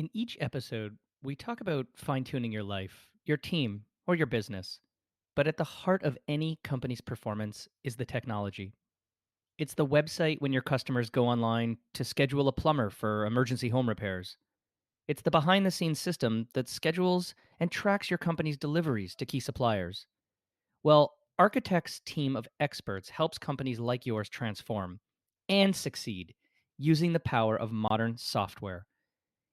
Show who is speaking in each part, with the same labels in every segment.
Speaker 1: In each episode, we talk about fine tuning your life, your team, or your business. But at the heart of any company's performance is the technology. It's the website when your customers go online to schedule a plumber for emergency home repairs. It's the behind the scenes system that schedules and tracks your company's deliveries to key suppliers. Well, Architect's team of experts helps companies like yours transform and succeed using the power of modern software.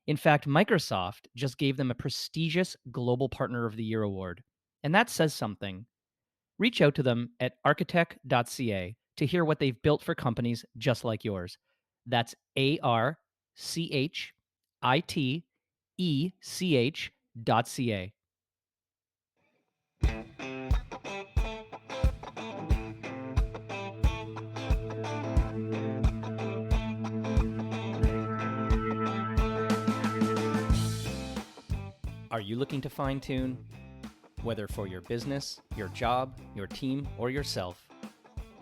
Speaker 1: In fact, Microsoft just gave them a prestigious Global Partner of the Year award. And that says something. Reach out to them at architect.ca to hear what they've built for companies just like yours. That's ARCHITECH.ca. Are you looking to fine tune? Whether for your business, your job, your team, or yourself.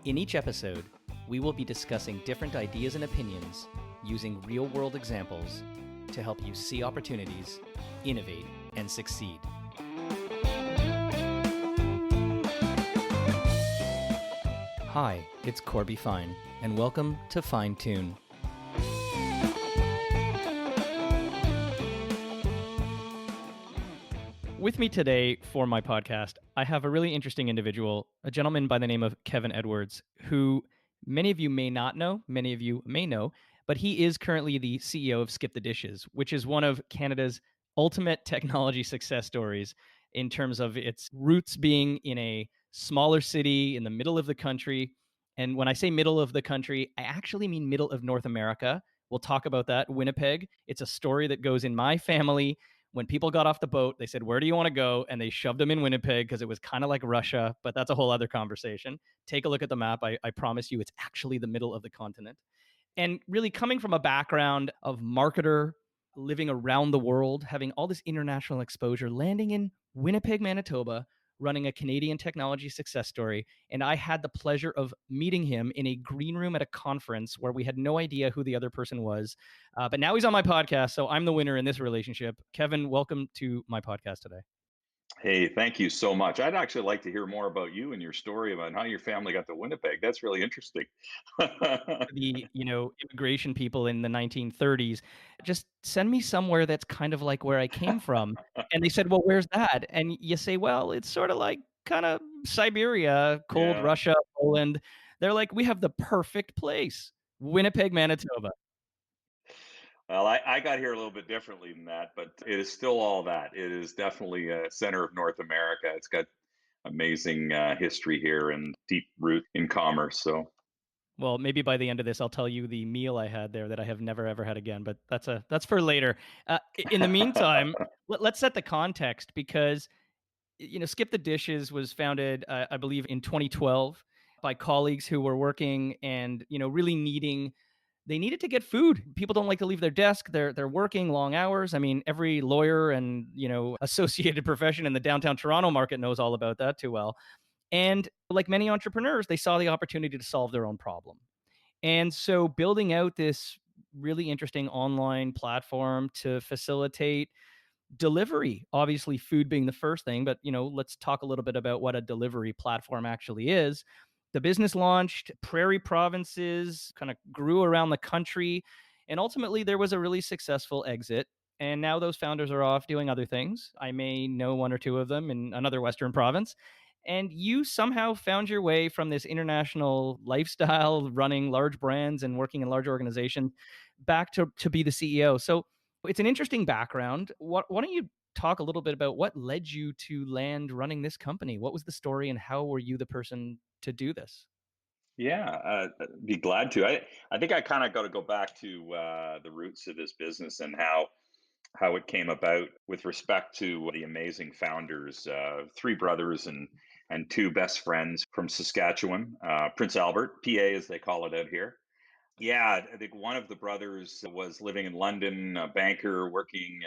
Speaker 1: In each episode, we will be discussing different ideas and opinions using real world examples to help you see opportunities, innovate, and succeed. Hi, it's Corby Fine, and welcome to Fine Tune. With me today for my podcast, I have a really interesting individual, a gentleman by the name of Kevin Edwards, who many of you may not know, many of you may know, but he is currently the CEO of SkipTheDishes, which is one of Canada's ultimate technology success stories in terms of its roots being in a smaller city in the middle of the country. And when I say middle of the country, I actually mean middle of North America. We'll talk about that. Winnipeg. It's a story that goes in my family. When people got off the boat, they said, "Where do you want to go?" And they shoved them in Winnipeg because it was kind of like Russia, but that's a whole other conversation. Take a look at the map. I promise you, it's actually the middle of the continent. And really coming from a background of marketer, living around the world, having all this international exposure, landing in Winnipeg, Manitoba, running a Canadian technology success story. And I had the pleasure of meeting him in a green room at a conference where we had no idea who the other person was. But now he's on my podcast, so I'm the winner in this relationship. Kevin, welcome to my podcast today.
Speaker 2: Hey, thank you so much. I'd actually like to hear more about you and your story about how your family got to Winnipeg. That's really interesting.
Speaker 1: The immigration people in the 1930s, just send me somewhere that's kind of like where I came from. And they said, well, where's that? And you say, well, it's sort of like kind of Siberia, cold
Speaker 2: Yeah.
Speaker 1: Russia, Poland. They're like, we have the perfect place, Winnipeg, Manitoba.
Speaker 2: Well, I got here a little bit differently than that, but it is still all that. It is definitely a center of North America. It's got amazing history here and deep root in commerce. So,
Speaker 1: Well, maybe by the end of this, I'll tell you the meal I had there that I have never ever had again. But that's for later. In the meantime, let's set the context because Skip the Dishes was founded, I believe, in 2012 by colleagues who were working and really they needed to get food. People don't like to leave their desk. They're working long hours. I mean, every lawyer and associated profession in the downtown Toronto market knows all about that too well. And like many entrepreneurs, they saw the opportunity to solve their own problem. And so building out this really interesting online platform to facilitate delivery, obviously food being the first thing, but let's talk a little bit about what a delivery platform actually is. The business launched prairie provinces, kind of grew around the country, and ultimately there was a really successful exit. And now those founders are off doing other things. I may know one or two of them in another Western province. And you somehow found your way from this international lifestyle, running large brands and working in large organizations, back to be the CEO. So it's an interesting background. Why don't you talk a little bit about what led you to land running this company? What was the story, and how were you the person to do this?
Speaker 2: yeah, be glad to. I think I kind of got to go back to the roots of this business and how it came about with respect to the amazing founders, three brothers and two best friends from Saskatchewan, Prince Albert, PA as they call it out here. Yeah, I think one of the brothers was living in London, a banker working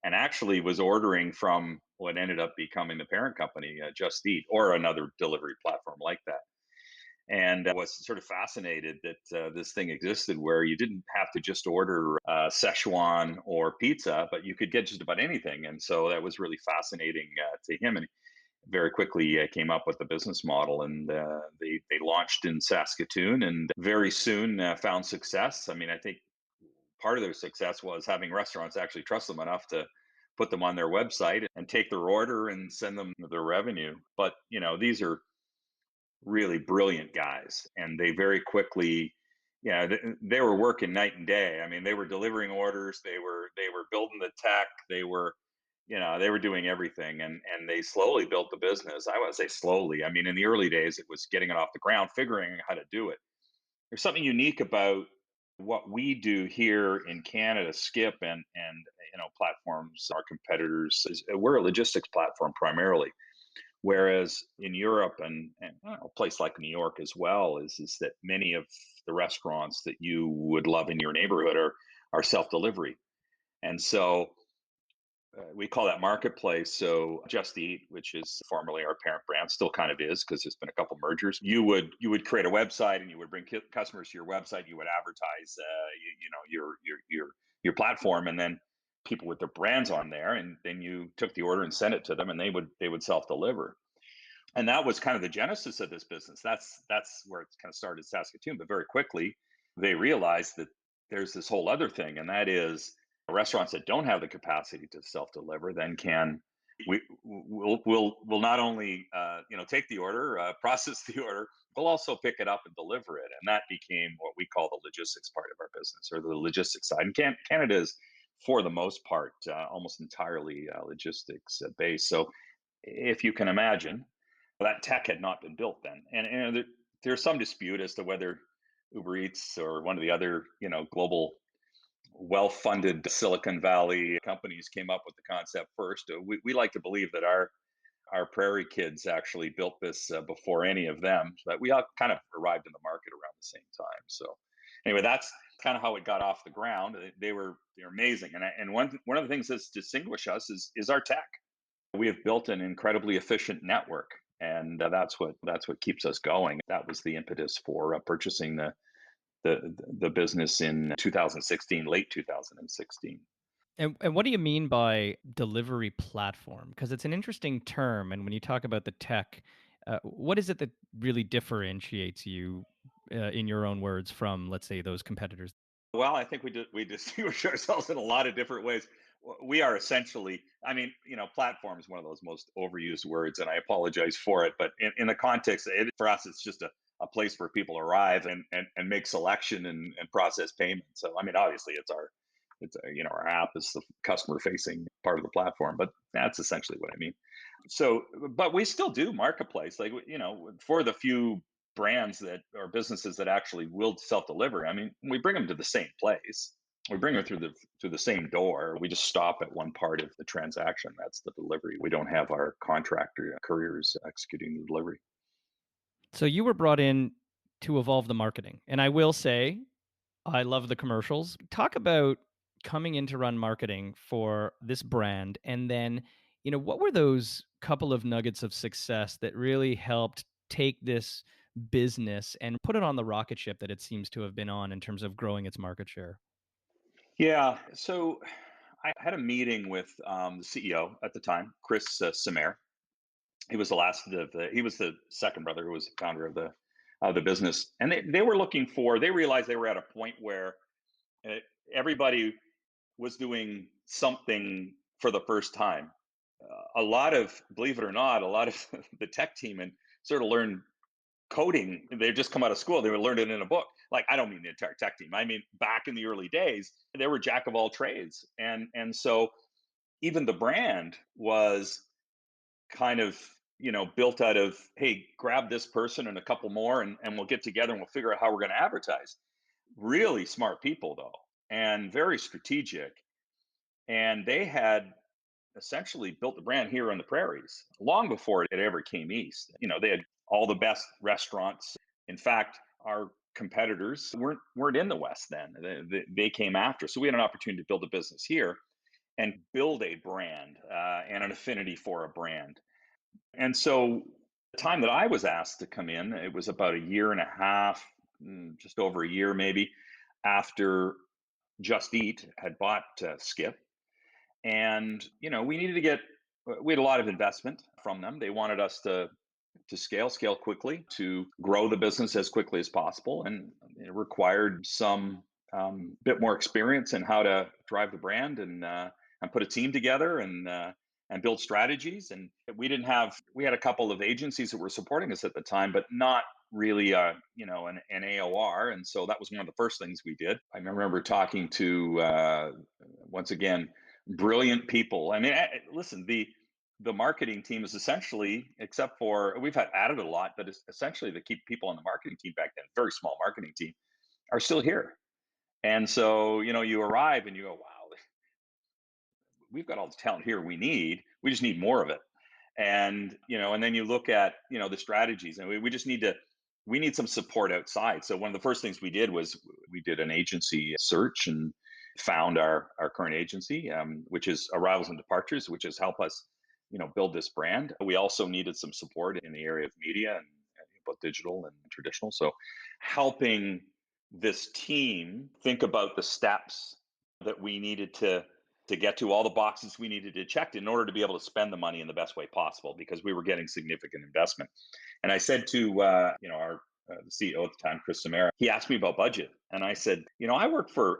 Speaker 2: and actually was ordering from what ended up becoming the parent company, Just Eat, or another delivery platform like that. and was sort of fascinated that this thing existed where you didn't have to just order Szechuan or pizza, but you could get just about anything. And so that was really fascinating to him. And very quickly came up with the business model, and they launched in Saskatoon, and very soon found success. I mean, I think part of their success was having restaurants actually trust them enough to put them on their website and take their order and send them their revenue. But these are really brilliant guys, and they very quickly, they were working night and day. I mean, they were delivering orders, they were building the tech, they were doing everything, and they slowly built the business. I would say slowly. I mean, in the early days, it was getting it off the ground, figuring out how to do it. There's something unique about what we do here in Canada, Skip and platforms, our competitors. We're a logistics platform primarily. Whereas in Europe and a place like New York as well is that many of the restaurants that you would love in your neighborhood are self delivery, and so we call that marketplace. So Just Eat, which is formerly our parent brand, still kind of is because there's been a couple mergers. You would create a website and you would bring customers to your website. You would advertise, your platform, and then people with their brands on there, and then you took the order and sent it to them, and they would self deliver. And that was kind of the genesis of this business. That's where it kind of started in Saskatoon. But very quickly, they realized that there's this whole other thing, and that is restaurants that don't have the capacity to self deliver then can we'll not only take the order, process the order, we'll also pick it up and deliver it, and that became what we call the logistics part of our business, or the logistics side. And Canada is, for the most part, almost entirely logistics based. So if you can imagine, that tech had not been built then, and there's some dispute as to whether Uber Eats or one of the other global well-funded Silicon Valley companies came up with the concept first. We like to believe that our prairie kids actually built this before any of them, but we all kind of arrived in the market around the same time. So anyway, that's kind of how it got off the ground. They're amazing, and one of the things that distinguish us is our tech. We have built an incredibly efficient network, and that's what keeps us going. That was the impetus for purchasing the business in 2016, late 2016.
Speaker 1: And what do you mean by delivery platform? Because it's an interesting term, and when you talk about the tech, what is it that really differentiates you, in your own words, from, let's say, those competitors?
Speaker 2: Well, I think we distinguish ourselves in a lot of different ways. We are essentially, I mean, platform is one of those most overused words, and I apologize for it. But in the context, for us, it's just a place where people arrive and make selection and process payment. So, I mean, obviously, our app is the customer facing part of the platform, but that's essentially what I mean. So, but we still do marketplace, like for the few brands that or businesses that actually will self deliver. I mean, we bring them to the same place. We bring them through the same door. We just stop at one part of the transaction. That's the delivery. We don't have our contractor couriers executing the delivery.
Speaker 1: So you were brought in to evolve the marketing, and I will say I love the commercials. Talk about coming in to run marketing for this brand, and then, what were those couple of nuggets of success that really helped take this business and put it on the rocket ship that it seems to have been on in terms of growing its market share?
Speaker 2: Yeah. So I had a meeting with the CEO at the time, Chris Samer. He was the last of he was the second brother who was the founder of the business, and they were looking for. They realized they were at a point where uh, everybody was doing something for the first time. Believe it or not, a lot of the tech team and sort of learned coding. They've just come out of school. They would learn it in a book. Like, I don't mean the entire tech team. I mean, back in the early days, they were jack of all trades, and so even the brand was kind of built out of, hey, grab this person and a couple more, and we'll get together and we'll figure out how we're going to advertise. Really smart people though, and very strategic, and they had essentially built the brand here on the prairies long before it ever came east. They had all the best restaurants. In fact, our competitors weren't in the west then. They came after, so we had an opportunity to build a business here and build a brand and an affinity for a brand. And so The time that I was asked to come in, it was about a year and a half, just over a year maybe, after Just Eat had bought Skip. And, we needed to we had a lot of investment from them. They wanted us to scale quickly, to grow the business as quickly as possible. And it required some bit more experience in how to drive the brand and put a team together and build strategies. And we had a couple of agencies that were supporting us at the time, but not really, an AOR. And so that was one of the first things we did. I remember talking to, once again, brilliant people. I mean, listen, the marketing team is essentially, except for we've had added a lot, but it's essentially the key people on the marketing team back then, very small marketing team, are still here. And so, you arrive and you go, wow, we've got all the talent here we need. We just need more of it. And then you look at, the strategies, and we just we need some support outside. So one of the first things we did was we did an agency search and found our current agency, which is Arrivals and Departures, which has helped us, build this brand. We also needed some support in the area of media and both digital and traditional. So helping this team think about the steps that we needed to get to, all the boxes we needed to check in order to be able to spend the money in the best way possible, because we were getting significant investment. And I said to our the CEO at the time, Chris Samara, he asked me about budget, and I said, I work for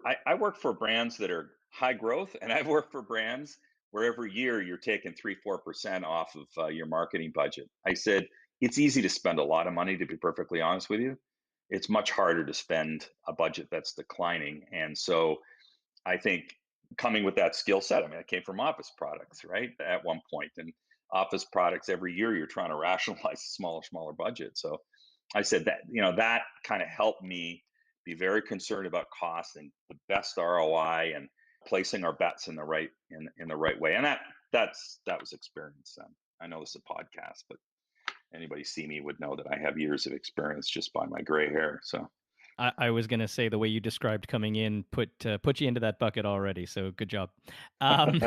Speaker 2: brands that are high growth, and I've worked for brands where every year you're taking 3-4% off of your marketing budget. I said, it's easy to spend a lot of money, to be perfectly honest with you. It's much harder to spend a budget that's declining. And so I think coming with that skill set, I mean, I came from office products, right? At one point, and office products, every year you're trying to rationalize a smaller budget. So I said that, that kind of helped me be very concerned about cost and the best ROI and placing our bets in the right way. And that was experience. I know this is a podcast, but anybody see me would know that I have years of experience just by my gray hair. So
Speaker 1: I was gonna say the way you described coming in put you into that bucket already. So good job. Um,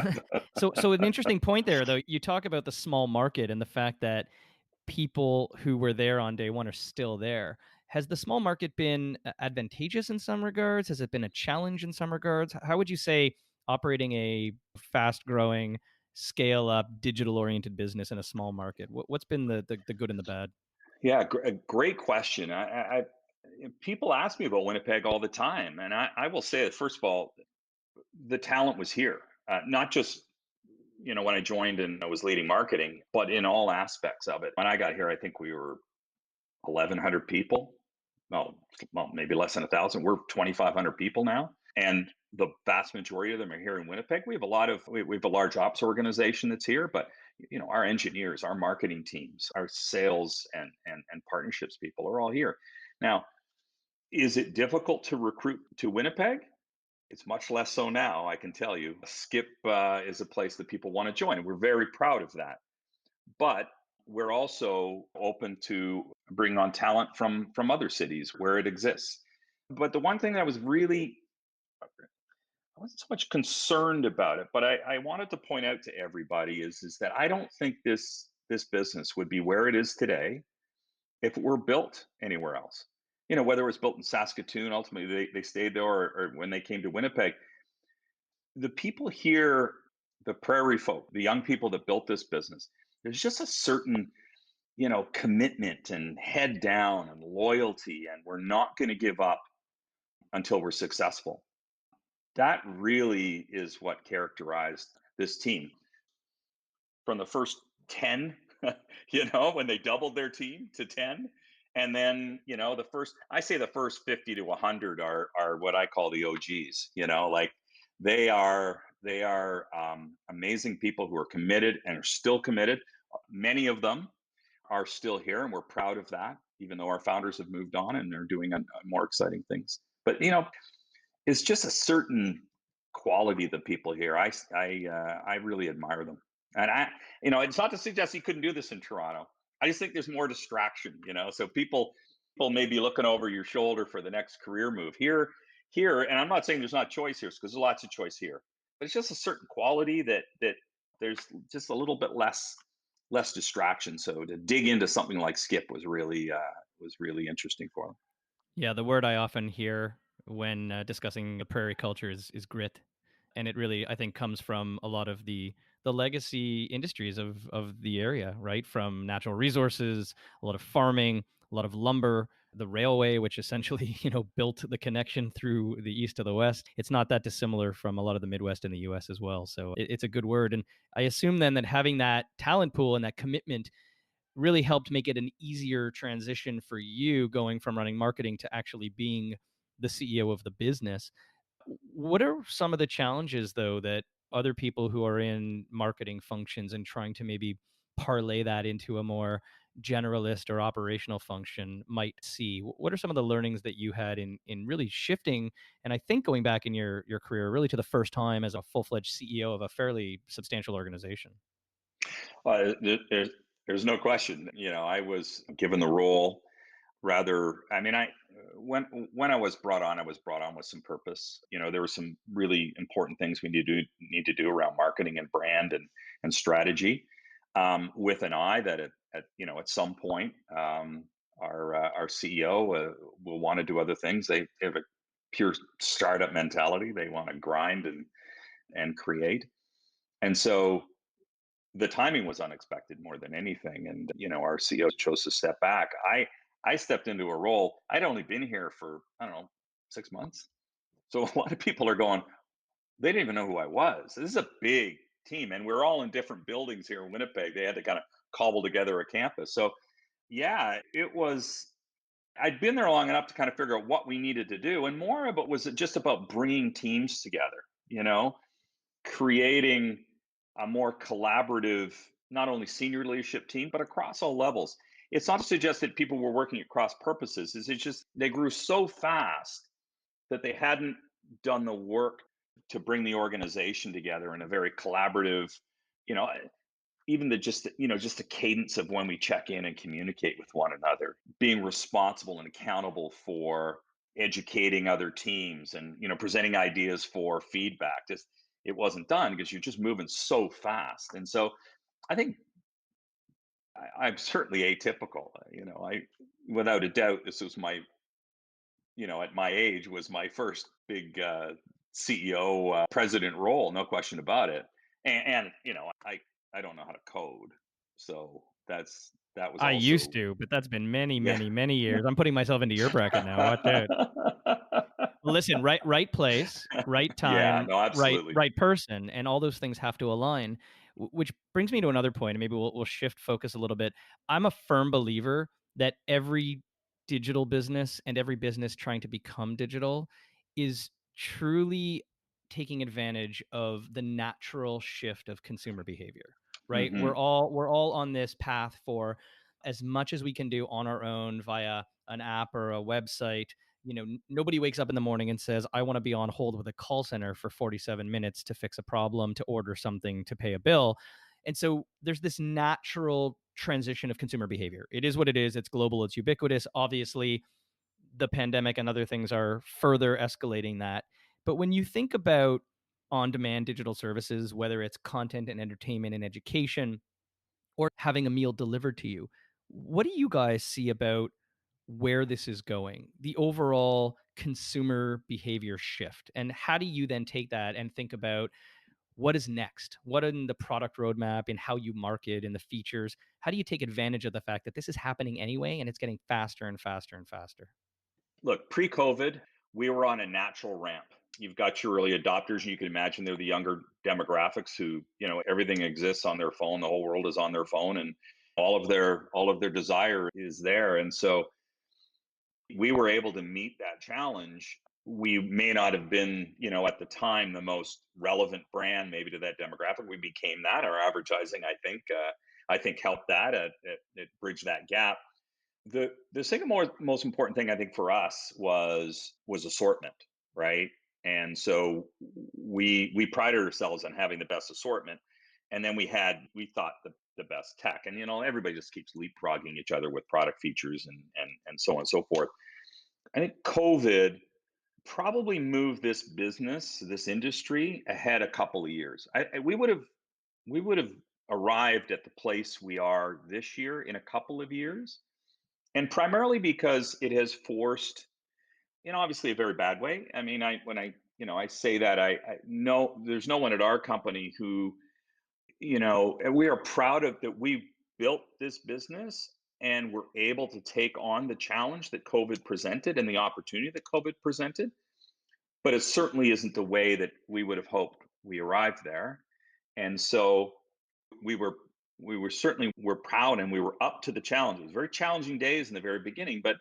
Speaker 1: so an interesting point there, though. You talk about the small market and the fact that people who were there on day one are still there. Has the small market been advantageous in some regards? Has it been a challenge in some regards? How would you say operating a fast growing, scale up, digital oriented business in a small market? What's been the good and the bad?
Speaker 2: yeah, a great question. People ask me about Winnipeg all the time, and I will say that, first of all, the talent was here, not just when I joined and I was leading marketing, but in all aspects of it. When I got here, I think we were 1,100 people. Well, maybe less than 1,000. We're 2,500 people now, and the vast majority of them are here in Winnipeg. We have a large ops organization that's here, but our engineers, our marketing teams, our sales and partnerships people are all here. Now, is it difficult to recruit to Winnipeg? It's much less so now, I can tell you. Skip is a place that people want to join, and we're very proud of that. But we're also open to bring on talent from other cities where it exists. But the one thing that I wasn't so much concerned about it, but I wanted to point out to everybody is that I don't think this business would be where it is today if it were built anywhere else. Whether it was built in Saskatoon, ultimately they stayed there, or when they came to Winnipeg, the people here, the prairie folk, the young people that built this business, there's just a certain, commitment and head down and loyalty, and we're not going to give up until we're successful. That really is what characterized this team from the first 10, when they doubled their team to 10. And then, the first 50 to 100 are what I call the OGs, like they are amazing people who are committed and are still committed. Many of them are still here, and we're proud of that, even though our founders have moved on and they're doing more exciting things. But it's just a certain quality of the people here. I really admire them, and it's not to suggest you couldn't do this in Toronto. I just think there's more distraction, So people may be looking over your shoulder for the next career move here, and I'm not saying there's not choice here, because there's lots of choice here, but it's just a certain quality that there's just a little bit less less distraction. So to dig into something like Skip was really interesting for them.
Speaker 1: Yeah, the word I often hear when discussing the prairie culture is grit, and it really I think comes from a lot of the legacy industries of the area, right? From natural resources, a lot of farming, a lot of lumber, the railway, which essentially built the connection through the east to the west. It's not that dissimilar from a lot of the Midwest in the U.S. as well. So it's a good word, and I assume then that having that talent pool and that commitment really helped make it an easier transition for you going from running marketing to actually being the CEO of the business. What are some of the challenges though that other people who are in marketing functions and trying to maybe parlay that into a more generalist or operational function might see? What are some of the learnings that you had in really shifting and I think going back in your career really to the first time as a full-fledged CEO of a fairly substantial organization?
Speaker 2: There's no question. I was given the role rather. I mean, when I was brought on with some purpose. There were some really important things we need to do around marketing and brand and strategy, with an eye that at some point, our CEO will want to do other things. They have a pure startup mentality. They want to grind and create, and so the timing was unexpected more than anything. And our CEO chose to step back. I stepped into a role. I'd only been here for, I don't know, 6 months. So a lot of people are going, they didn't even know who I was. This is a big team, and we're all in different buildings here in Winnipeg. They had to kind of cobble together a campus. So yeah, it was. I'd been there long enough to kind of figure out what we needed to do, and more of it was just about bringing teams together. You know, creating a more collaborative, not only senior leadership team, but across all levels. It's not to suggest that people were working at cross purposes. It's just they grew so fast that they hadn't done the work to bring the organization together in a very collaborative, you know, even just the cadence of when we check in and communicate with one another, being responsible and accountable for educating other teams and presenting ideas for feedback. Just it wasn't done because you're just moving so fast. And so I think I'm certainly atypical. I without a doubt this was my at my age was my first big CEO president role, no question about it. And I don't know how to code, so that was
Speaker 1: I used
Speaker 2: also
Speaker 1: to, but that's been many,
Speaker 2: yeah.
Speaker 1: many, many years. I'm putting myself into your bracket now. Watch out. Listen, right place, right
Speaker 2: Yeah,
Speaker 1: time,
Speaker 2: no,
Speaker 1: right
Speaker 2: absolutely.
Speaker 1: right person, and all those things have to align. Which brings me to another point, and maybe we'll shift focus a little bit. I'm a firm believer that every digital business and every business trying to become digital is truly taking advantage of the natural shift of consumer behavior. Right?
Speaker 2: Hmm.
Speaker 1: We're all on this path for as much as we can do on our own via an app or a website. Nobody wakes up in the morning and says, I want to be on hold with a call center for 47 minutes to fix a problem, to order something, to pay a bill. And so there's this natural transition of consumer behavior. It is what it is. It's global, it's ubiquitous. Obviously, the pandemic and other things are further escalating that. But when you think about on demand digital services, whether it's content and entertainment and education, or having a meal delivered to you. What do you guys see about where this is going? The overall consumer behavior shift. And how do you then take that and think about what is next? What in the product roadmap and how you market and the features? How do you take advantage of the fact that this is happening anyway and it's getting faster and faster and faster?
Speaker 2: Look, pre-COVID, we were on a natural ramp. You've got your early adopters, and you can imagine they're the younger demographics who, everything exists on their phone. The whole world is on their phone, and all of their desire is there. And so we were able to meet that challenge. We may not have been, at the time, the most relevant brand maybe to that demographic. We became that. Our advertising, I think helped that. It bridged that gap. The single most important thing I think for us was assortment, right? And so we prided ourselves on having the best assortment, and then we thought the best tech, and everybody just keeps leapfrogging each other with product features and so on and so forth. I think COVID probably moved this industry ahead a couple of years. We would have arrived at the place we are this year in a couple of years. And primarily because it has forced, obviously a very bad way. I mean, when I say that, I know there's no one at our company who, and we are proud of that we built this business and we're able to take on the challenge that COVID presented and the opportunity that COVID presented. But it certainly isn't the way that we would have hoped we arrived there. And so we were we're proud and we were up to the challenges. Very challenging days in the very beginning, but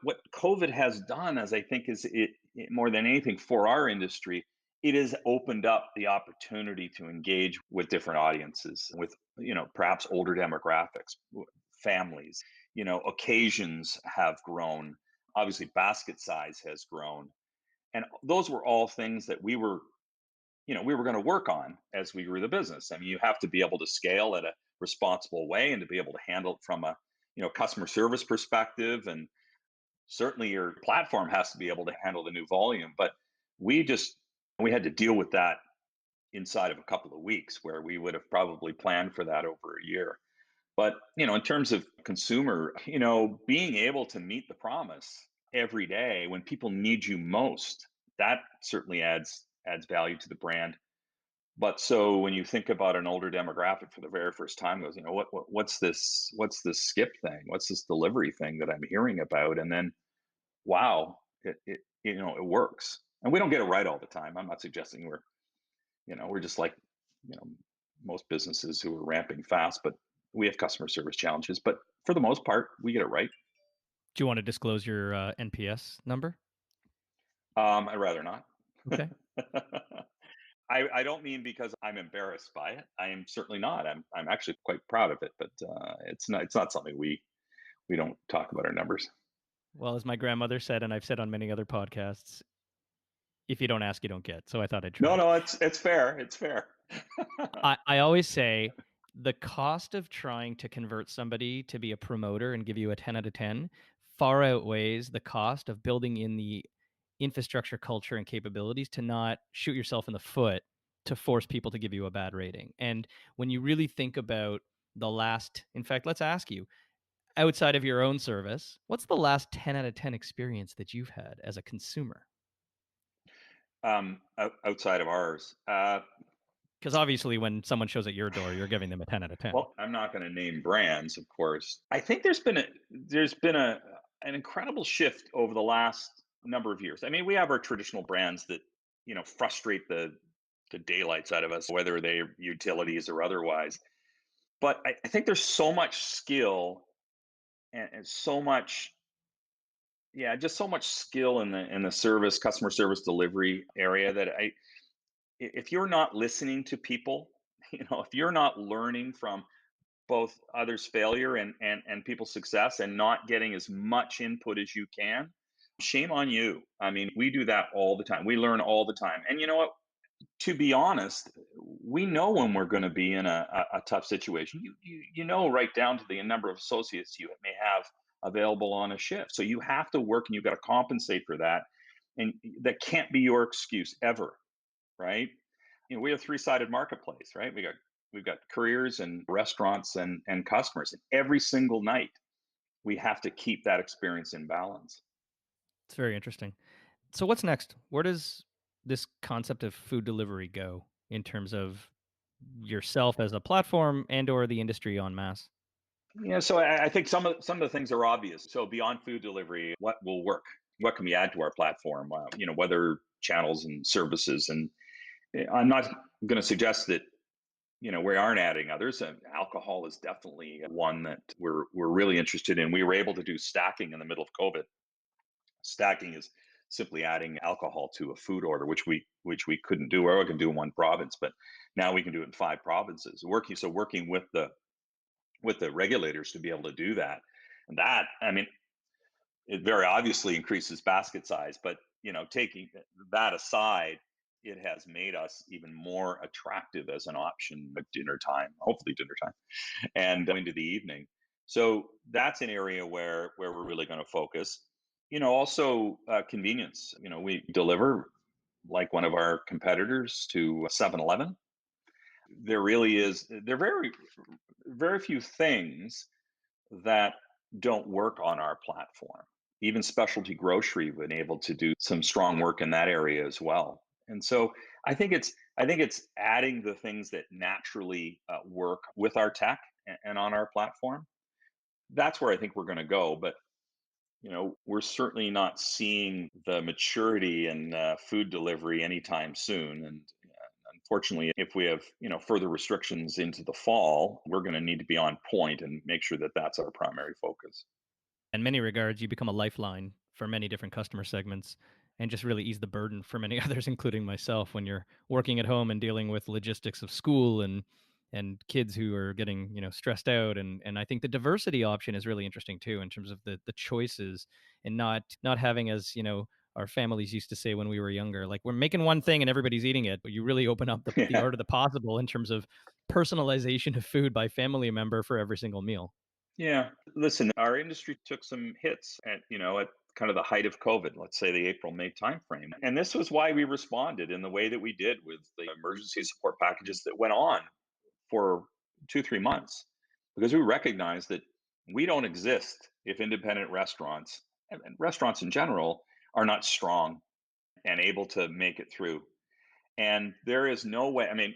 Speaker 2: what COVID has done, as I think is it more than anything for our industry, it has opened up the opportunity to engage with different audiences, with perhaps older demographics, families. Occasions have grown. Obviously, basket size has grown, and those were all things that we were going to work on as we grew the business. I mean, you have to be able to scale in a responsible way and to be able to handle it from a customer service perspective, and certainly your platform has to be able to handle the new volume. But we just we had to deal with that inside of a couple of weeks, where we would have probably planned for that over a year. But in terms of consumer, being able to meet the promise every day when people need you most, that certainly adds value to the brand. But so when you think about an older demographic for the very first time, goes, what's this skip thing? What's this delivery thing that I'm hearing about? And then, wow, it works. And we don't get it right all the time. I'm not suggesting we're just like, you know, most businesses who are ramping fast, but we have customer service challenges. But for the most part, we get it right.
Speaker 1: Do you want to disclose your NPS number?
Speaker 2: I'd rather not.
Speaker 1: Okay.
Speaker 2: I don't mean because I'm embarrassed by it. I am certainly not. I'm actually quite proud of it, but it's not something we don't talk about our numbers.
Speaker 1: Well, as my grandmother said, and I've said on many other podcasts, if you don't ask, you don't get. So I thought I'd
Speaker 2: No,
Speaker 1: try.
Speaker 2: no, it's fair. It's fair.
Speaker 1: I always say the cost of trying to convert somebody to be a promoter and give you a 10 out of 10 far outweighs the cost of building in the infrastructure, culture, and capabilities to not shoot yourself in the foot to force people to give you a bad rating. And when you really think about the last, in fact, let's ask you, outside of your own service, what's the last 10 out of 10 experience that you've had as a consumer?
Speaker 2: Outside of ours,
Speaker 1: Because obviously, when someone shows at your door, you're giving them a 10 out of 10.
Speaker 2: well, I'm not going to name brands, of course. I think there's been an incredible shift over the last number of years. I mean, we have our traditional brands that frustrate the daylights out of us, whether they're utilities or otherwise. But I think there's so much skill and so much, yeah, just so much skill in the service, customer service delivery area that if you're not listening to people, if you're not learning from both others' failure and people's success and not getting as much input as you can, shame on you. I mean, we do that all the time. We learn all the time. And you know what? To be honest, we know when we're going to be in a tough situation. You know right down to the number of associates you may have available on a shift. So you have to work and you've got to compensate for that. And that can't be your excuse ever, right? We have three-sided marketplace, right? We've got careers and restaurants and customers. And every single night we have to keep that experience in balance.
Speaker 1: It's very interesting. So what's next? Where does this concept of food delivery go in terms of yourself as a platform and or the industry en masse?
Speaker 2: So I think some of the ththings are obvious. So beyond food delivery, what will work? What can we add to our platform? Whether channels and services. And I'm not going to suggest that we aren't adding others. Alcohol is definitely one that we're really interested in. We were able to do stacking in the middle of COVID. Stacking is simply adding alcohol to a food order, which we couldn't do, or we can do in one province, but now we can do it in five provinces. Working with the regulators to be able to do that. And that, I mean, it very obviously increases basket size, but taking that aside, it has made us even more attractive as an option at dinner time, hopefully dinner time, and into the evening. So that's an area where we're really going to focus. Also convenience. We deliver like one of our competitors to 7-Eleven. there really is, there are very few things that don't work on our platform. Even specialty grocery been able to do some strong work in that area as well. And so I think it's adding the things that naturally work with our tech and on our platform. That's where I think we're going to go. But we're certainly not seeing the maturity in food delivery anytime soon. And unfortunately, if we have further restrictions into the fall, we're going to need to be on point and make sure that that's our primary focus.
Speaker 1: In many regards, you become a lifeline for many different customer segments and just really ease the burden for many others, including myself, when you're working at home and dealing with logistics of school and kids who are getting stressed out. And I think the diversity option is really interesting too, in terms of the choices, and not having, as our families used to say when we were younger, like, we're making one thing and everybody's eating it. But you really open up the
Speaker 2: Yeah.
Speaker 1: art of the possible in terms of personalization of food by family member for every single meal.
Speaker 2: Yeah. Listen, our industry took some hits at kind of the height of COVID, let's say the April, May timeframe. And this was why we responded in the way that we did with the emergency support packages that went on for 2, 3 months, because we recognized that we don't exist if independent restaurants and restaurants in general are not strong and able to make it through. And there is no way, I mean,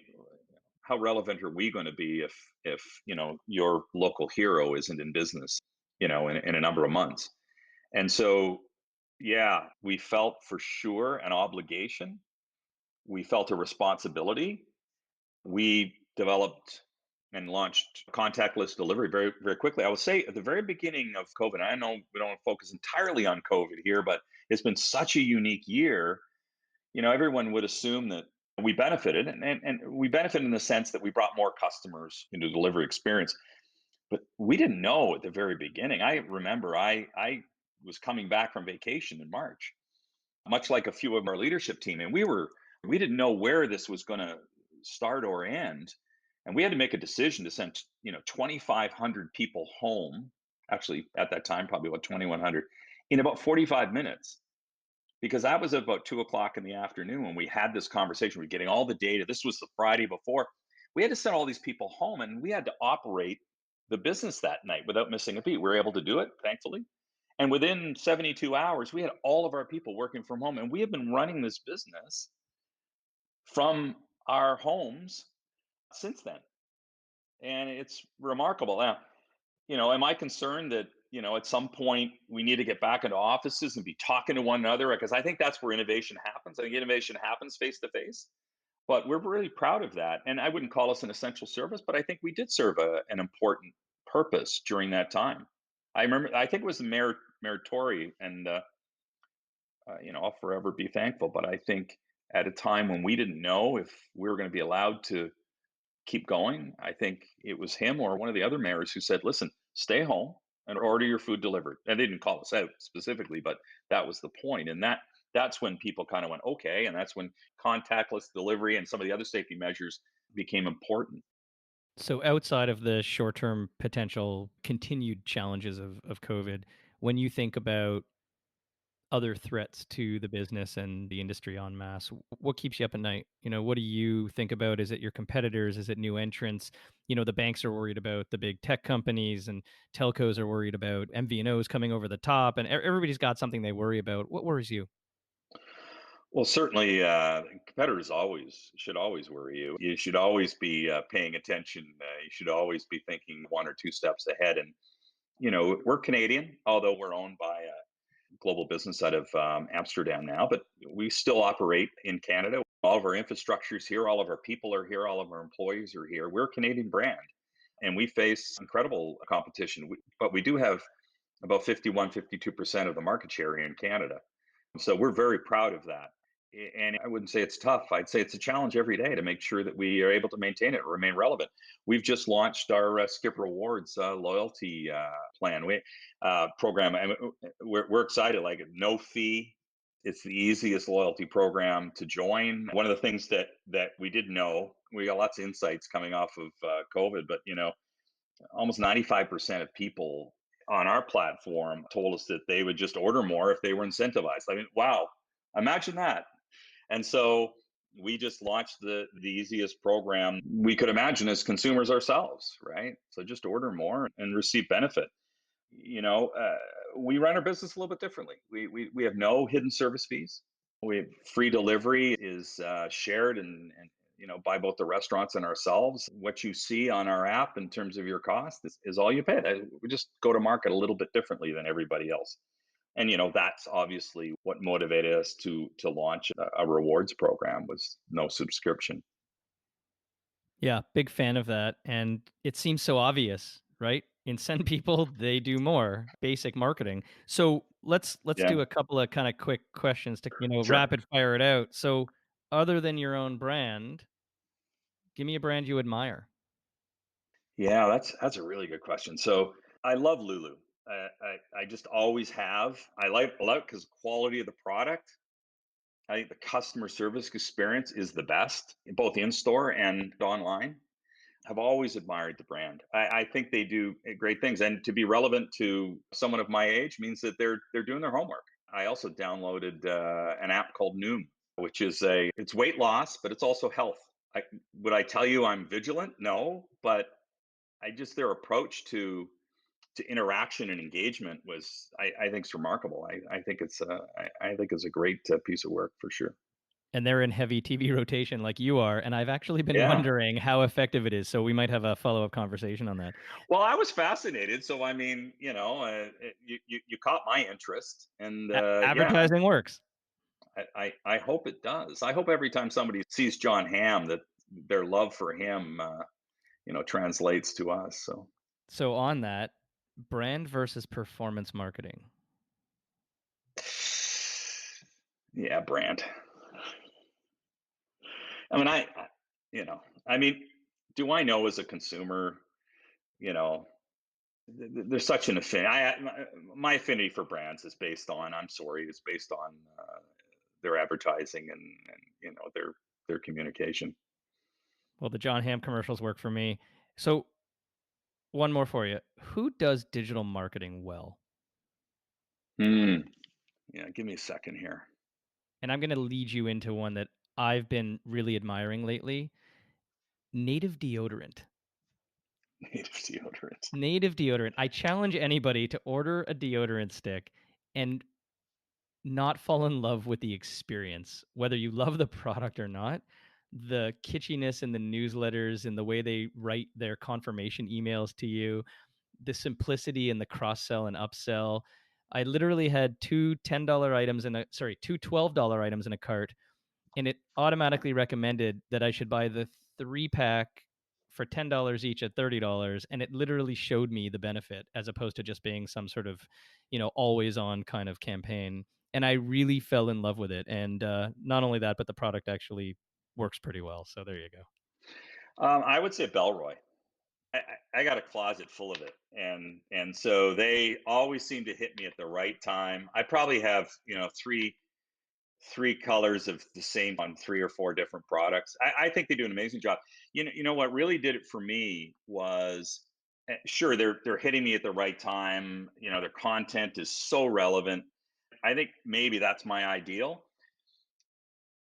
Speaker 2: how relevant are we going to be if your local hero isn't in business in a number of months? And so, yeah, we felt for sure an obligation. We felt a responsibility. We developed and launched contactless delivery very, very quickly. I would say at the very beginning of COVID, I know we don't focus entirely on COVID here, but it's been such a unique year. Everyone would assume that we benefited, and we benefited in the sense that we brought more customers into the delivery experience. But we didn't know at the very beginning. I remember I was coming back from vacation in March, much like a few of our leadership team, and we didn't know where this was going to start or end, and we had to make a decision to send 2,500 people home. Actually, at that time, probably about 2,100 in about 45 minutes, because that was about 2 o'clock in the afternoon when we had this conversation. We're getting all the data. This was the Friday before. We had to send all these people home, and we had to operate the business that night without missing a beat. We were able to do it, thankfully. And within 72 hours, we had all of our people working from home. And we have been running this business from our homes since then. And it's remarkable. Now, am I concerned that, at some point we need to get back into offices and be talking to one another? Because I think that's where innovation happens. I think innovation happens face to face. But we're really proud of that. And I wouldn't call us an essential service, but I think we did serve an important purpose during that time. I remember, I think it was the Mayor Tory, and I'll forever be thankful. But I think at a time when we didn't know if we were going to be allowed to keep going, I think it was him or one of the other mayors who said, "Listen, stay home and order your food delivered." And they didn't call us out specifically, but that was the point. And that's when people kind of went, okay. And that's when contactless delivery and some of the other safety measures became important.
Speaker 1: So outside of the short-term potential continued challenges of COVID, when you think about other threats to the business and the industry en masse, what keeps you up at night? What do you think about? Is it your competitors? Is it new entrants? The banks are worried about the big tech companies, and telcos are worried about MVNOs coming over the top, and everybody's got something they worry about. What worries you?
Speaker 2: Well, certainly, competitors always should always worry you. You should always be paying attention. You should always be thinking one or two steps ahead. And we're Canadian, although we're owned by global business out of Amsterdam now, but we still operate in Canada. All of our infrastructure is here, all of our people are here, all of our employees are here. We're a Canadian brand, and we face incredible competition. But we do have about 51, 52% of the market share here in Canada. So we're very proud of that. And I wouldn't say it's tough. I'd say it's a challenge every day to make sure that we are able to maintain it, remain relevant. We've just launched our Skip Rewards loyalty program. And we're excited. Like, no fee. It's the easiest loyalty program to join. One of the things that we did know, we got lots of insights coming off of COVID, but almost 95% of people on our platform told us that they would just order more if they were incentivized. I mean, wow, imagine that. And so We just launched the easiest program we could imagine as consumers ourselves, right? So just order more and receive benefit. You know, we run our business a little bit differently. We have no hidden service fees. We have free delivery is shared and by both the restaurants and ourselves. What you see on our app in terms of your cost is all you pay. We just go to market a little bit differently than everybody else. And that's obviously what motivated us to launch a rewards program was no subscription.
Speaker 1: Yeah, big fan of that. And it seems so obvious, right? Incent people, they do more basic marketing. So let's
Speaker 2: Yeah,
Speaker 1: do a couple of kind of quick questions to,
Speaker 2: sure.
Speaker 1: rapid fire it out. So other than your own brand, give me a brand you admire.
Speaker 2: Yeah, that's a really good question. So I love Lulu. I just always have. I love because quality of the product. I think the customer service experience is the best, both in store and online. I've always admired the brand. I think they do great things, and to be relevant to someone of my age means that they're doing their homework. I also downloaded an app called Noom, which is it's weight loss, but it's also health. Would I tell you I'm vigilant? No, but I just their approach to interaction and engagement was I think is remarkable. I think I think it's a great piece of work for sure.
Speaker 1: And they're in heavy TV rotation like you are. And I've actually been
Speaker 2: Yeah.
Speaker 1: wondering how effective it is. So we might have a follow-up conversation on that.
Speaker 2: Well, I was fascinated. So I mean, you caught my interest, and yeah,
Speaker 1: Advertising works.
Speaker 2: I hope it does. I hope every time somebody sees John Hamm that their love for him, translates to us. So
Speaker 1: So on that, brand versus performance marketing.
Speaker 2: yeah, brand. I mean, I mean, do I know as a consumer, you know, there's such an affinity. My affinity for brands is based on. I'm sorry, it's based on their advertising and their communication.
Speaker 1: Well, the John Hamm commercials work for me. So one more for you. Who does digital marketing well?
Speaker 2: Hmm. Yeah, give me a second here.
Speaker 1: And I'm going to lead you into one that I've been really admiring lately. Native deodorant.
Speaker 2: Native deodorant.
Speaker 1: Native deodorant. I challenge anybody to order a deodorant stick and not fall in love with the experience, whether you love the product or not. The kitschiness in the newsletters and the way they write their confirmation emails to you, the simplicity and the cross sell and upsell. I literally had two $12 items in a cart, and it automatically recommended that I should buy the 3 pack for $10 each at $30, and it literally showed me the benefit as opposed to just being some sort of, always on kind of campaign. And I really fell in love with it. And not only that, but the product actually works pretty well. So there you go.
Speaker 2: I would say Belroy. I got a closet full of it, and so they always seem to hit me at the right time. I probably have three colors of the same on three or four different products. I think they do an amazing job. You know what really did it for me was sure they're hitting me at the right time. Their content is so relevant. I think maybe that's my ideal.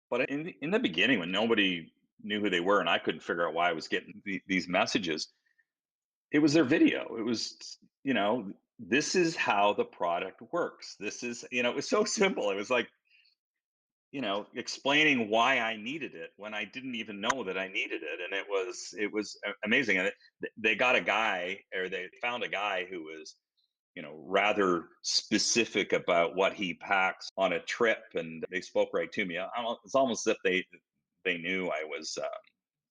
Speaker 2: But in the beginning, when nobody knew who they were and I couldn't figure out why I was getting these messages, it was their video. It was, this is how the product works. This is, it was so simple. It was like, explaining why I needed it when I didn't even know that I needed it, and it was amazing. And they got a guy, or they found a guy who was, rather specific about what he packs on a trip, and they spoke right to me. It's almost as if they knew I was,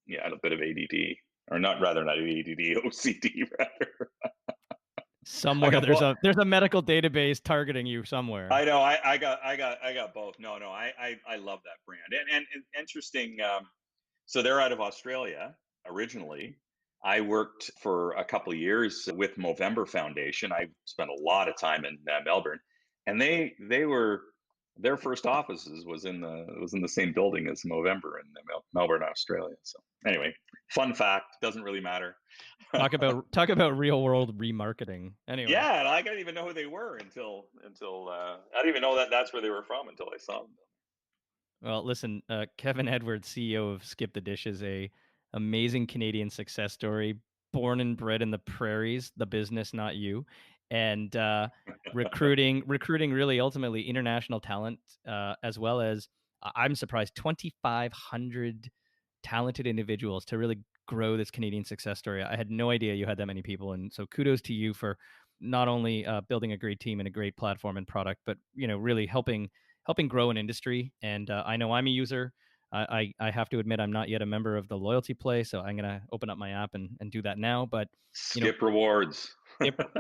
Speaker 2: yeah, had a bit of ADD, or not ADD, OCD rather. I
Speaker 1: Somewhere
Speaker 2: got
Speaker 1: there's
Speaker 2: both.
Speaker 1: a medical database targeting you somewhere.
Speaker 2: I know. I got both. No, no. I love that brand. And interesting. So they're out of Australia originally. I worked for a couple of years with Movember Foundation. I spent a lot of time in Melbourne, and they were their first offices was in the same building as Movember in Melbourne, Australia. So anyway, fun fact, doesn't really matter.
Speaker 1: Talk about real world remarketing. Anyway,
Speaker 2: Yeah, and I didn't even know who they were until I didn't even know that that's where they were from until I saw them.
Speaker 1: Well, listen, Kevin Edwards, CEO of Skip the Dish, is a amazing Canadian success story. Born and bred in the prairies, the business, not you, and recruiting really ultimately international talent, as well as I'm surprised 2,500 talented individuals to really grow this Canadian success story. I had no idea you had that many people, and so kudos to you for not only building a great team and a great platform and product, but really helping grow an industry. And I know I'm a user. I have to admit I'm not yet a member of the loyalty play, so I'm gonna open up my app and do that now. But you know,
Speaker 2: Skip rewards.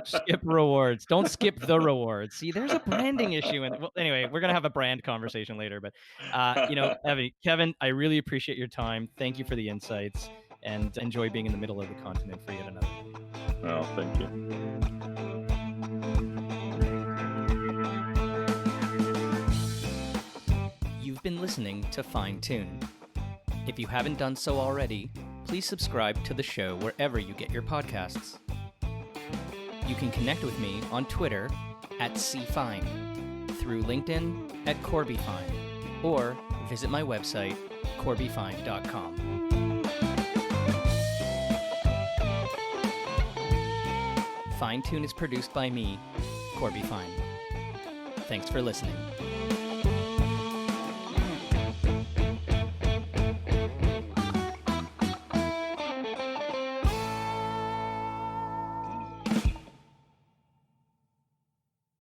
Speaker 1: skip rewards. Don't skip the rewards. See, there's a branding issue. And well, anyway, we're gonna have a brand conversation later. But Kevin, I really appreciate your time. Thank you for the insights, and enjoy being in the middle of the continent for yet another day.
Speaker 2: Oh, thank you.
Speaker 1: You've been listening to Fine Tune. If you haven't done so already, please subscribe to the show wherever you get your podcasts. You can connect with me on Twitter at CFine, through LinkedIn at CorbyFine, or visit my website, corbyfine.com. Fine Tune is produced by me, Corby Fine. Thanks for listening.